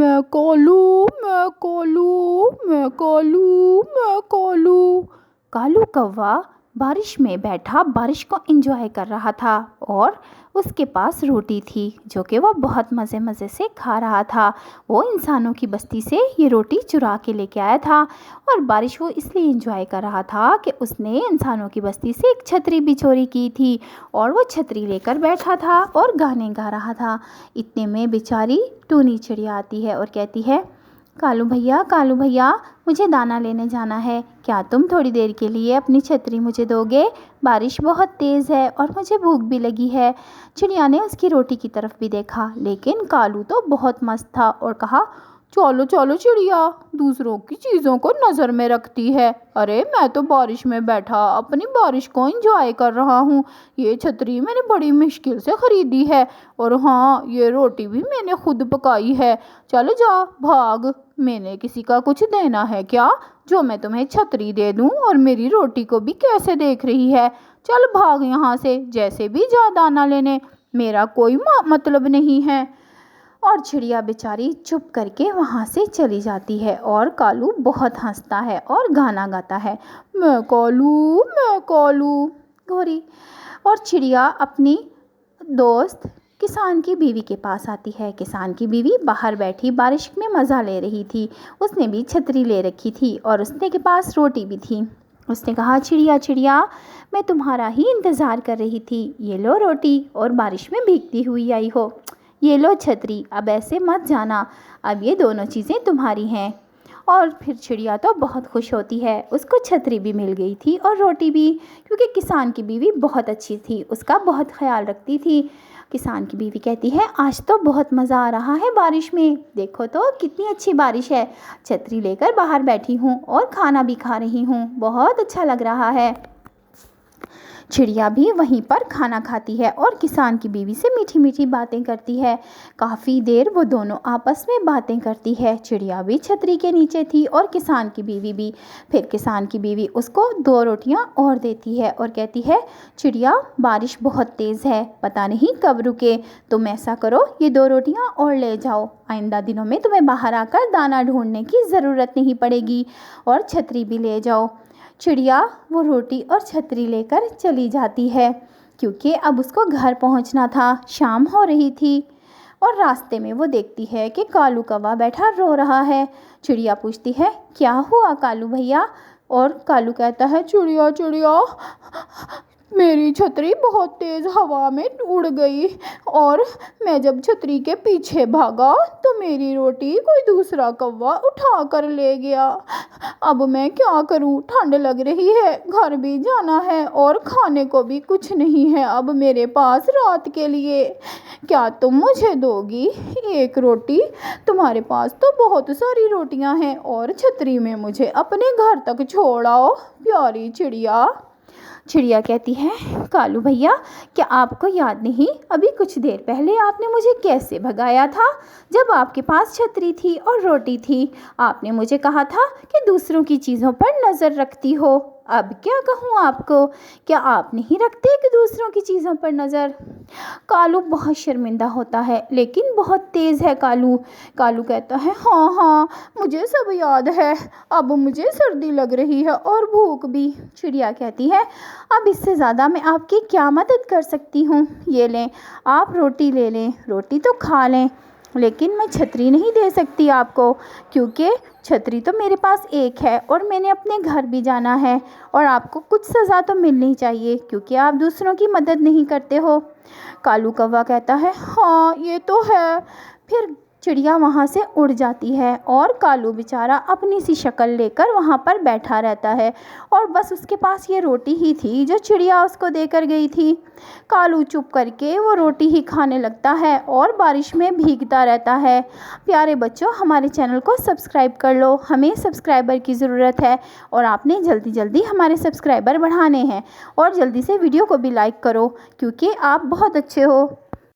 میں کالو میں کالو میں کالو میں کالو۔ کالو کوا بارش میں بیٹھا بارش کو انجوائے کر رہا تھا اور اس کے پاس روٹی تھی جو کہ وہ بہت مزے سے کھا رہا تھا۔ وہ انسانوں کی بستی سے یہ روٹی چرا کے لے کے آیا تھا اور بارش وہ اس لیے انجوائے کر رہا تھا کہ اس نے انسانوں کی بستی سے ایک چھتری بھی چوری کی تھی اور وہ چھتری لے کر بیٹھا تھا اور گانے گا رہا تھا۔ اتنے میں بیچاری ٹونی چڑیا آتی ہے اور کہتی ہے، کالو بھیا مجھے دانا لینے جانا ہے، کیا تم تھوڑی دیر کے لیے اپنی چھتری مجھے دو گے؟ بارش بہت تیز ہے اور مجھے بھوک بھی لگی ہے۔ چڑیا نے اس کی روٹی کی طرف بھی دیکھا لیکن کالو تو بہت مست تھا اور کہا، چلو چڑیا، دوسروں کی چیزوں کو نظر میں رکھتی ہے۔ ارے میں تو بارش میں بیٹھا اپنی بارش کو انجوائے کر رہا ہوں۔ یہ چھتری میں نے بڑی مشکل سے خریدی ہے اور ہاں یہ روٹی بھی میں نے خود پکائی ہے۔ چلو جا بھاگ، میں نے کسی کا کچھ دینا ہے کیا جو میں تمہیں چھتری دے دوں اور میری روٹی کو بھی کیسے دیکھ رہی ہے؟ چل بھاگ یہاں سے، جیسے بھی جا دانا لینے، میرا کوئی مطلب نہیں ہے۔ اور چڑیا بیچاری چپ کر کے وہاں سے چلی جاتی ہے اور کالو بہت ہنستا ہے اور گانا گاتا ہے، میں کالو گھوری۔ اور چڑیا اپنی دوست کسان کی بیوی کے پاس آتی ہے۔ کسان کی بیوی باہر بیٹھی بارش میں مزہ لے رہی تھی، اس نے بھی چھتری لے رکھی تھی اور اس کے پاس روٹی بھی تھی۔ اس نے کہا، چڑیا میں تمہارا ہی انتظار کر رہی تھی، یہ لو روٹی اور بارش میں بھیگتی ہوئی آئی ہو، یہ لو چھتری، اب ایسے مت جانا، اب یہ دونوں چیزیں تمہاری ہیں۔ اور پھر چڑیا تو بہت خوش ہوتی ہے، اس کو چھتری بھی مل گئی تھی اور روٹی بھی، کیونکہ کسان کی بیوی بہت اچھی تھی، اس کا بہت خیال رکھتی تھی۔ کسان کی بیوی کہتی ہے، آج تو بہت مزہ آ رہا ہے بارش میں، دیکھو تو کتنی اچھی بارش ہے، چھتری لے کر باہر بیٹھی ہوں اور کھانا بھی کھا رہی ہوں، بہت اچھا لگ رہا ہے۔ چڑیا بھی وہیں پر کھانا کھاتی ہے اور کسان کی بیوی سے میٹھی باتیں کرتی ہے۔ کافی دیر وہ دونوں آپس میں باتیں کرتی ہے۔ چڑیا بھی چھتری کے نیچے تھی اور کسان کی بیوی بھی۔ پھر کسان کی بیوی اس کو 2 روٹیاں اور دیتی ہے اور کہتی ہے، چڑیا بارش بہت تیز ہے، پتہ نہیں کب رکے، تم ایسا کرو یہ 2 روٹیاں اور لے جاؤ، آئندہ دنوں میں تمہیں باہر آ کر دانا ڈھونڈنے کی ضرورت نہیں پڑے گی، اور چھتری بھی لے جاؤ۔ چڑیا وہ روٹی اور چھتری لے کر چلی جاتی ہے کیونکہ اب اس کو گھر پہنچنا تھا، شام ہو رہی تھی۔ اور راستے میں وہ دیکھتی ہے کہ کالو کوا بیٹھا رو رہا ہے۔ چڑیا پوچھتی ہے، کیا ہوا کالو بھیا؟ اور کالو کہتا ہے، چڑیا میری چھتری بہت تیز ہوا میں اڑ گئی اور میں جب چھتری کے پیچھے بھاگا تو میری روٹی کوئی دوسرا کوا اٹھا کر لے گیا، اب میں کیا کروں؟ ٹھنڈ لگ رہی ہے، گھر بھی جانا ہے اور کھانے کو بھی کچھ نہیں ہے اب میرے پاس رات کے لیے، کیا تم مجھے دو گی 1 روٹی؟ تمہارے پاس تو بہت ساری روٹیاں ہیں اور چھتری میں مجھے اپنے گھر تک چھوڑ آؤ پیاری چڑیا۔ چڑیا کہتی ہے، کالو بھیا کیا آپ کو یاد نہیں ابھی کچھ دیر پہلے آپ نے مجھے کیسے بھگایا تھا؟ جب آپ کے پاس چھتری تھی اور روٹی تھی، آپ نے مجھے کہا تھا کہ دوسروں کی چیزوں پر نظر رکھتی ہو، اب کیا کہوں آپ کو، کیا آپ نہیں رکھتے کہ دوسروں کی چیزوں پر نظر؟ کالو بہت شرمندہ ہوتا ہے لیکن بہت تیز ہے کالو کہتا ہے، ہاں مجھے سب یاد ہے، اب مجھے سردی لگ رہی ہے اور بھوک بھی۔ چڑیا کہتی ہے، اب اس سے زیادہ میں آپ کی کیا مدد کر سکتی ہوں؟ یہ لیں آپ روٹی لے لیں، روٹی تو کھا لیں، لیکن میں چھتری نہیں دے سکتی آپ کو، کیونکہ چھتری تو میرے پاس ایک ہے اور میں نے اپنے گھر بھی جانا ہے، اور آپ کو کچھ سزا تو ملنی چاہیے کیونکہ آپ دوسروں کی مدد نہیں کرتے ہو۔ کالو کوا کہتا ہے، ہاں یہ تو ہے۔ پھر چڑیا وہاں سے اڑ جاتی ہے اور کالو بیچارہ اپنی سی شکل لے کر وہاں پر بیٹھا رہتا ہے اور بس اس کے پاس یہ روٹی ہی تھی جو چڑیا اس کو دے کر گئی تھی۔ کالو چپ کر کے وہ روٹی ہی کھانے لگتا ہے اور بارش میں بھیگتا رہتا ہے۔ پیارے بچوں، ہمارے چینل کو سبسکرائب کر لو، ہمیں سبسکرائبر کی ضرورت ہے اور آپ نے جلدی ہمارے سبسکرائبر بڑھانے ہیں، اور جلدی سے ویڈیو کو بھی لائک کرو کیونکہ آپ بہت اچھے ہو۔